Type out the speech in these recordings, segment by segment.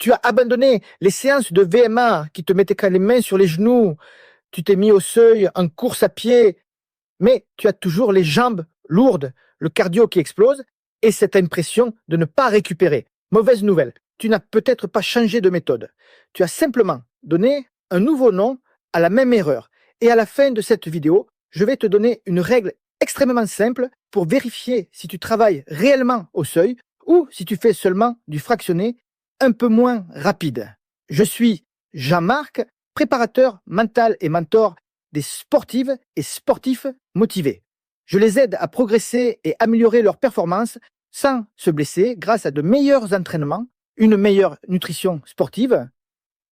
Tu as abandonné les séances de VMA qui te mettaient les mains sur les genoux. Tu t'es mis au seuil en course à pied, mais tu as toujours les jambes lourdes, le cardio qui explose et cette impression de ne pas récupérer. Mauvaise nouvelle, tu n'as peut-être pas changé de méthode. Tu as simplement donné un nouveau nom à la même erreur. Et à la fin de cette vidéo, je vais te donner une règle extrêmement simple pour vérifier si tu travailles réellement au seuil ou si tu fais seulement du fractionné un peu moins rapide. Je suis Jean-Marc, préparateur mental et mentor des sportives et sportifs motivés. Je les aide à progresser et améliorer leur performance sans se blesser grâce à de meilleurs entraînements, une meilleure nutrition sportive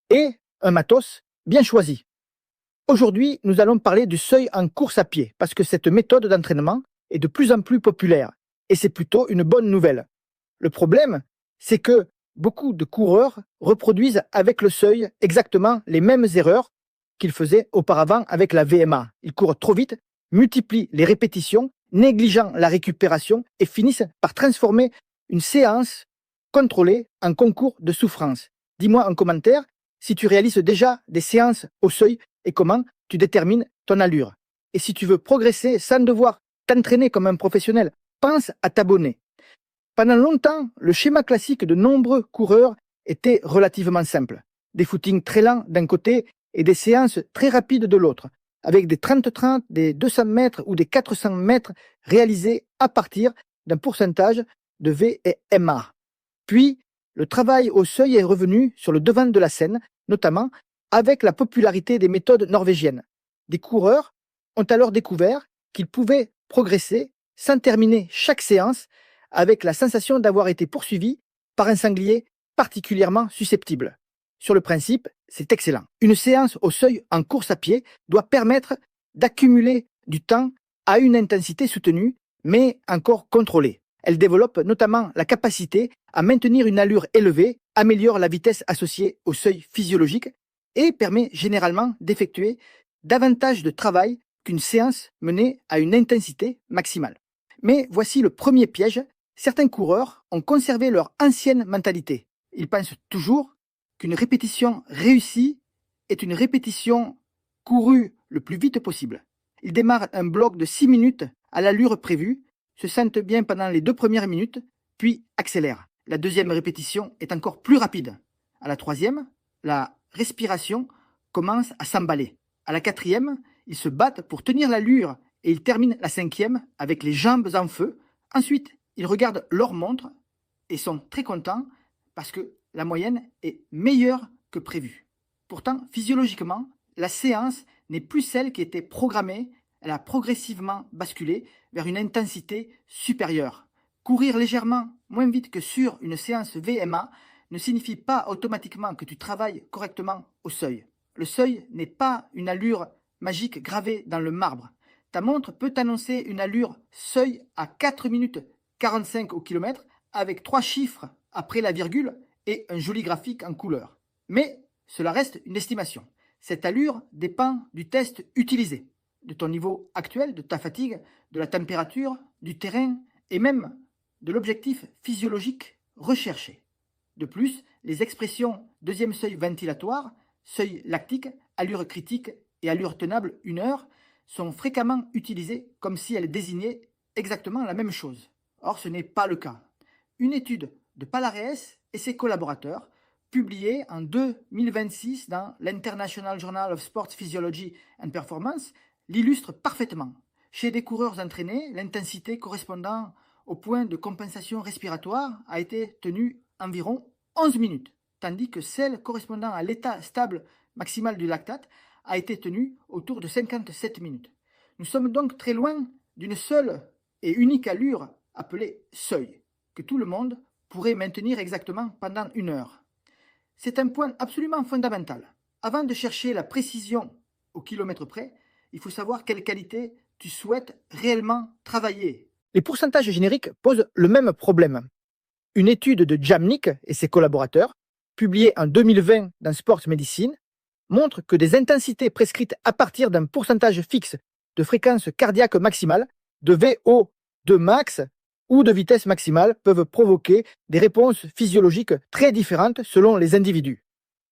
et un matos bien choisi. Aujourd'hui, nous allons parler du seuil en course à pied parce que cette méthode d'entraînement est de plus en plus populaire et c'est plutôt une bonne nouvelle. Le problème, c'est que beaucoup de coureurs reproduisent avec le seuil exactement les mêmes erreurs qu'ils faisaient auparavant avec la VMA. Ils courent trop vite, multiplient les répétitions, négligeant la récupération et finissent par transformer une séance contrôlée en concours de souffrance. Dis-moi en commentaire si tu réalises déjà des séances au seuil et comment tu détermines ton allure. Et si tu veux progresser sans devoir t'entraîner comme un professionnel, pense à t'abonner. Pendant longtemps, le schéma classique de nombreux coureurs était relativement simple. Des footings très lents d'un côté et des séances très rapides de l'autre, avec des 30-30, des 200 mètres ou des 400 mètres réalisés à partir d'un pourcentage de VMA. Puis, le travail au seuil est revenu sur le devant de la scène, notamment avec la popularité des méthodes norvégiennes. Des coureurs ont alors découvert qu'ils pouvaient progresser sans terminer chaque séance avec la sensation d'avoir été poursuivis par un sanglier particulièrement susceptible. Sur le principe, c'est excellent. Une séance au seuil en course à pied doit permettre d'accumuler du temps à une intensité soutenue, mais encore contrôlée. Elle développe notamment la capacité à maintenir une allure élevée, améliore la vitesse associée au seuil physiologique et permet généralement d'effectuer davantage de travail qu'une séance menée à une intensité maximale. Mais voici le premier piège. Certains coureurs ont conservé leur ancienne mentalité. Ils pensent toujours qu'une répétition réussie est une répétition courue le plus vite possible. Ils démarrent un bloc de 6 minutes à l'allure prévue, se sentent bien pendant les 2 premières minutes, puis accélèrent. La deuxième répétition est encore plus rapide. À la troisième, la respiration commence à s'emballer. À la quatrième, ils se battent pour tenir l'allure et ils terminent la cinquième avec les jambes en feu. Ensuite, ils regardent leur montre et sont très contents parce que la moyenne est meilleure que prévu. Pourtant, physiologiquement, la séance n'est plus celle qui était programmée, elle a progressivement basculé vers une intensité supérieure. Courir légèrement moins vite que sur une séance VMA ne signifie pas automatiquement que tu travailles correctement au seuil. Le seuil n'est pas une allure magique gravée dans le marbre. Ta montre peut t'annoncer une allure seuil à 4 minutes 45 au kilomètre avec 3 chiffres après la virgule et un joli graphique en couleur. Mais cela reste une estimation. Cette allure dépend du test utilisé, de ton niveau actuel, de ta fatigue, de la température, du terrain et même de l'objectif physiologique recherché. De plus, les expressions deuxième seuil ventilatoire, seuil lactique, allure critique et allure tenable 1 heure sont fréquemment utilisées comme si elles désignaient exactement la même chose. Or, ce n'est pas le cas. Une étude de Palares et ses collaborateurs, publiée en 2026 dans l'International Journal of Sports Physiology and Performance, l'illustre parfaitement. Chez des coureurs entraînés, l'intensité correspondant au point de compensation respiratoire a été tenue environ 11 minutes, tandis que celle correspondant à l'état stable maximal du lactate a été tenue autour de 57 minutes. Nous sommes donc très loin d'une seule et unique allure appelée seuil, que tout le monde pourrait maintenir exactement pendant 1 heure. C'est un point absolument fondamental. Avant de chercher la précision au kilomètre près, il faut savoir quelle qualité tu souhaites réellement travailler. Les pourcentages génériques posent le même problème. Une étude de Jamnik et ses collaborateurs, publiée en 2020 dans Sports Medicine, montre que des intensités prescrites à partir d'un pourcentage fixe de fréquence cardiaque maximale, de VO2 max, ou de vitesse maximale peuvent provoquer des réponses physiologiques très différentes selon les individus.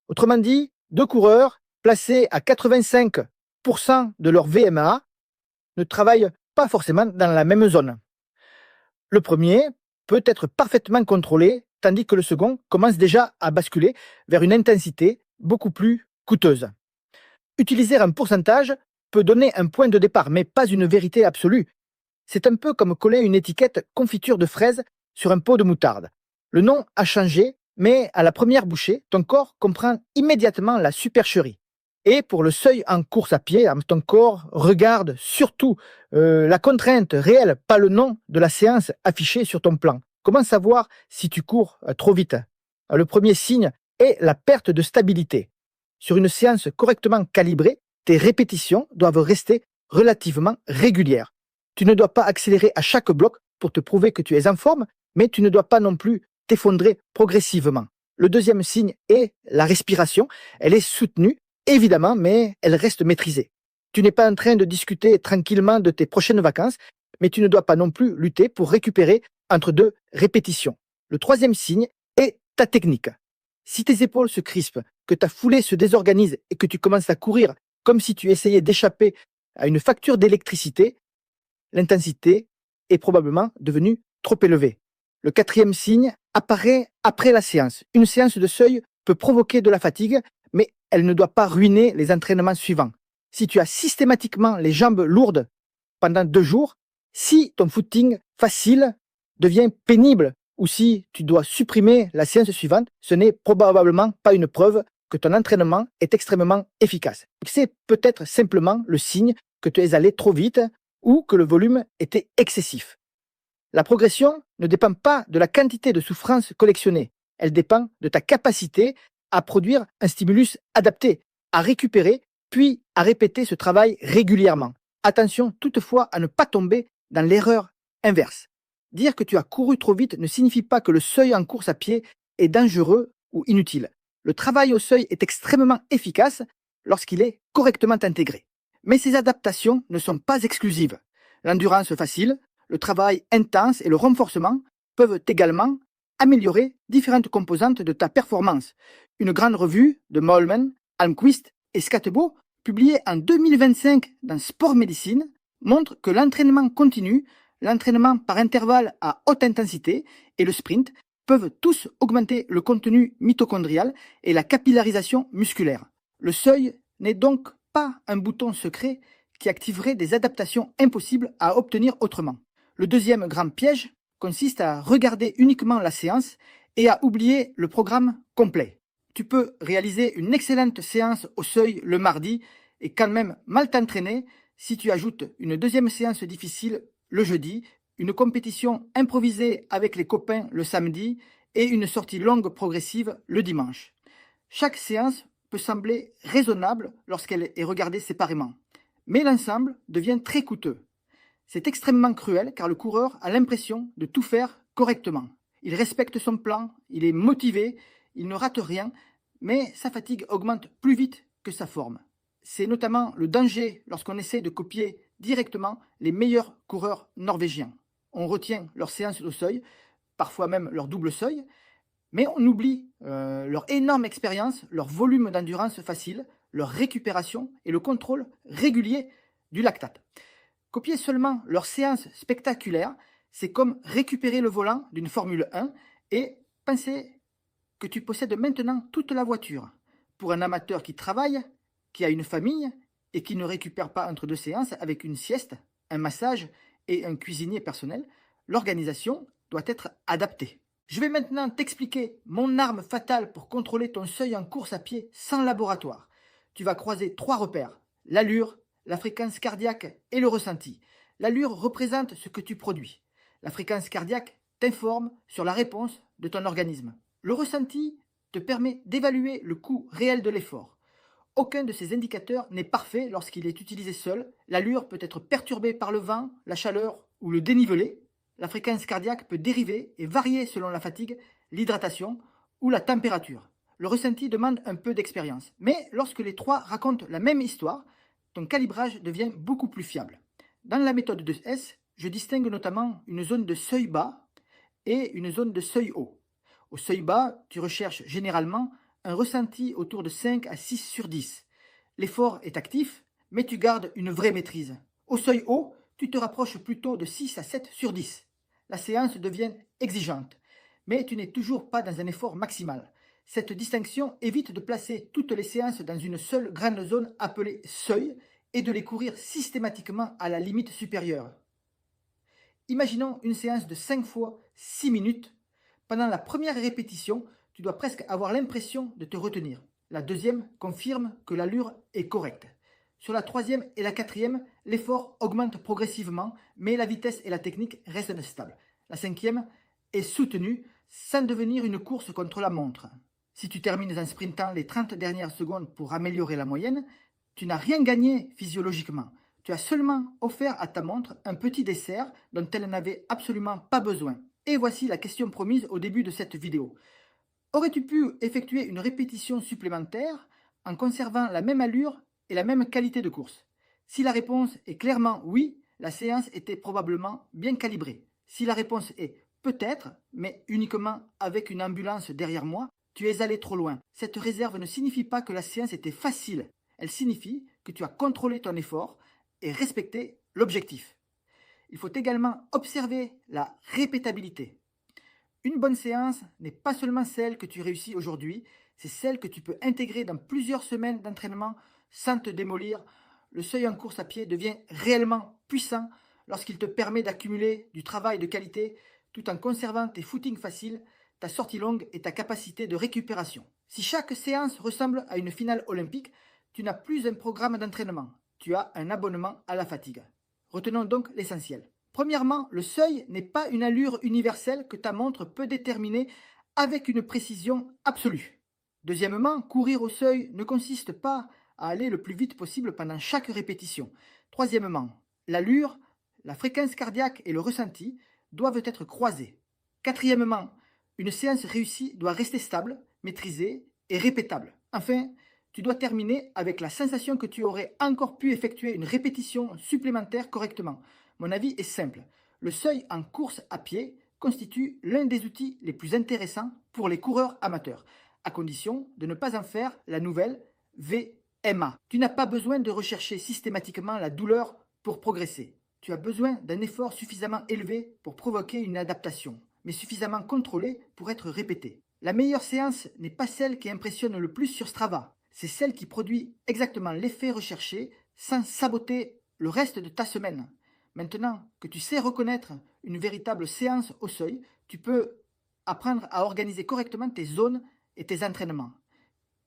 Autrement dit, deux coureurs placés à 85% de leur VMA ne travaillent pas forcément dans la même zone. Le premier peut être parfaitement contrôlé, tandis que le second commence déjà à basculer vers une intensité beaucoup plus coûteuse. Utiliser un pourcentage peut donner un point de départ, mais pas une vérité absolue. C'est un peu comme coller une étiquette confiture de fraises sur un pot de moutarde. Le nom a changé, mais à la première bouchée, ton corps comprend immédiatement la supercherie. Et pour le seuil en course à pied, ton corps regarde surtout la contrainte réelle, pas le nom de la séance affichée sur ton plan. Comment savoir si tu cours trop vite? Le premier signe est la perte de stabilité. Sur une séance correctement calibrée, tes répétitions doivent rester relativement régulières. Tu ne dois pas accélérer à chaque bloc pour te prouver que tu es en forme, mais tu ne dois pas non plus t'effondrer progressivement. Le deuxième signe est la respiration. Elle est soutenue, évidemment, mais elle reste maîtrisée. Tu n'es pas en train de discuter tranquillement de tes prochaines vacances, mais tu ne dois pas non plus lutter pour récupérer entre deux répétitions. Le troisième signe est ta technique. Si tes épaules se crispent, que ta foulée se désorganise et que tu commences à courir comme si tu essayais d'échapper à une facture d'électricité, l'intensité est probablement devenue trop élevée. Le quatrième signe apparaît après la séance. Une séance de seuil peut provoquer de la fatigue, mais elle ne doit pas ruiner les entraînements suivants. Si tu as systématiquement les jambes lourdes pendant 2 jours, si ton footing facile devient pénible ou si tu dois supprimer la séance suivante, ce n'est probablement pas une preuve que ton entraînement est extrêmement efficace. C'est peut-être simplement le signe que tu es allé trop vite ou que le volume était excessif. La progression ne dépend pas de la quantité de souffrance collectionnée, elle dépend de ta capacité à produire un stimulus adapté, à récupérer, puis à répéter ce travail régulièrement. Attention toutefois à ne pas tomber dans l'erreur inverse. Dire que tu as couru trop vite ne signifie pas que le seuil en course à pied est dangereux ou inutile. Le travail au seuil est extrêmement efficace lorsqu'il est correctement intégré. Mais ces adaptations ne sont pas exclusives. L'endurance facile, le travail intense et le renforcement peuvent également améliorer différentes composantes de ta performance. Une grande revue de Mollman, Almquist et Scatebo, publiée en 2025 dans Sport Medicine, montre que l'entraînement continu, l'entraînement par intervalle à haute intensité et le sprint peuvent tous augmenter le contenu mitochondrial et la capillarisation musculaire. Le seuil n'est donc pas un bouton secret qui activerait des adaptations impossibles à obtenir autrement. Le deuxième grand piège consiste à regarder uniquement la séance et à oublier le programme complet. Tu peux réaliser une excellente séance au seuil le mardi et quand même mal t'entraîner si tu ajoutes une deuxième séance difficile le jeudi, une compétition improvisée avec les copains le samedi et une sortie longue progressive le dimanche. Chaque séance peut sembler raisonnable lorsqu'elle est regardée séparément, mais l'ensemble devient très coûteux. C'est extrêmement cruel car le coureur a l'impression de tout faire correctement. Il respecte son plan, il est motivé, il ne rate rien, mais sa fatigue augmente plus vite que sa forme. C'est notamment le danger lorsqu'on essaie de copier directement les meilleurs coureurs norvégiens. On retient leurs séances au seuil, parfois même leur double seuil, mais on oublie leur énorme expérience, leur volume d'endurance facile, leur récupération et le contrôle régulier du lactate. Copier seulement leurs séances spectaculaires, c'est comme récupérer le volant d'une Formule 1 et penser que tu possèdes maintenant toute la voiture. Pour un amateur qui travaille, qui a une famille et qui ne récupère pas entre 2 séances avec une sieste, un massage et un cuisinier personnel, l'organisation doit être adaptée. Je vais maintenant t'expliquer mon arme fatale pour contrôler ton seuil en course à pied sans laboratoire. Tu vas croiser 3 repères, l'allure, la fréquence cardiaque et le ressenti. L'allure représente ce que tu produis. La fréquence cardiaque t'informe sur la réponse de ton organisme. Le ressenti te permet d'évaluer le coût réel de l'effort. Aucun de ces indicateurs n'est parfait lorsqu'il est utilisé seul. L'allure peut être perturbée par le vent, la chaleur ou le dénivelé. La fréquence cardiaque peut dériver et varier selon la fatigue, l'hydratation ou la température. Le ressenti demande un peu d'expérience. Mais lorsque les 3 racontent la même histoire, ton calibrage devient beaucoup plus fiable. Dans la méthode de S, je distingue notamment une zone de seuil bas et une zone de seuil haut. Au seuil bas, tu recherches généralement un ressenti autour de 5 à 6 sur 10. L'effort est actif, mais tu gardes une vraie maîtrise. Au seuil haut, tu te rapproches plutôt de 6 à 7 sur 10. La séance devient exigeante, mais tu n'es toujours pas dans un effort maximal. Cette distinction évite de placer toutes les séances dans une seule grande zone appelée seuil et de les courir systématiquement à la limite supérieure. Imaginons une séance de 5 fois 6 minutes. Pendant la première répétition, tu dois presque avoir l'impression de te retenir. La deuxième confirme que l'allure est correcte. Sur la troisième et la quatrième, l'effort augmente progressivement, mais la vitesse et la technique restent stables. La cinquième est soutenue sans devenir une course contre la montre. Si tu termines en sprintant les 30 dernières secondes pour améliorer la moyenne, tu n'as rien gagné physiologiquement. Tu as seulement offert à ta montre un petit dessert dont elle n'avait absolument pas besoin. Et voici la question promise au début de cette vidéo. Aurais-tu pu effectuer une répétition supplémentaire en conservant la même allure et la même qualité de course? Si la réponse est clairement oui, la séance était probablement bien calibrée. Si la réponse est peut-être, mais uniquement avec une ambulance derrière moi, tu es allé trop loin. Cette réserve ne signifie pas que la séance était facile. Elle signifie que tu as contrôlé ton effort et respecté l'objectif. Il faut également observer la répétabilité. Une bonne séance n'est pas seulement celle que tu réussis aujourd'hui, c'est celle que tu peux intégrer dans plusieurs semaines d'entraînement sans te démolir. Le seuil en course à pied devient réellement puissant lorsqu'il te permet d'accumuler du travail de qualité tout en conservant tes footings faciles, ta sortie longue et ta capacité de récupération. Si chaque séance ressemble à une finale olympique, tu n'as plus un programme d'entraînement, tu as un abonnement à la fatigue. Retenons donc l'essentiel. Premièrement, le seuil n'est pas une allure universelle que ta montre peut déterminer avec une précision absolue. Deuxièmement, courir au seuil ne consiste pas à aller le plus vite possible pendant chaque répétition. Troisièmement, l'allure, la fréquence cardiaque et le ressenti doivent être croisés. Quatrièmement, une séance réussie doit rester stable, maîtrisée et répétable. Enfin, tu dois terminer avec la sensation que tu aurais encore pu effectuer une répétition supplémentaire correctement. Mon avis est simple. Le seuil en course à pied constitue l'un des outils les plus intéressants pour les coureurs amateurs, à condition de ne pas en faire la nouvelle VMA. Tu n'as pas besoin de rechercher systématiquement la douleur pour progresser. Tu as besoin d'un effort suffisamment élevé pour provoquer une adaptation, mais suffisamment contrôlé pour être répété. La meilleure séance n'est pas celle qui impressionne le plus sur Strava, c'est celle qui produit exactement l'effet recherché sans saboter le reste de ta semaine. Maintenant que tu sais reconnaître une véritable séance au seuil, tu peux apprendre à organiser correctement tes zones et tes entraînements.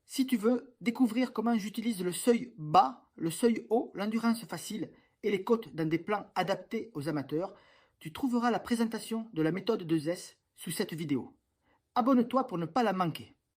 Si tu veux découvrir comment j'utilise le seuil bas, le seuil haut, l'endurance facile et les côtes dans des plans adaptés aux amateurs, tu trouveras la présentation de la méthode 2S sous cette vidéo. Abonne-toi pour ne pas la manquer.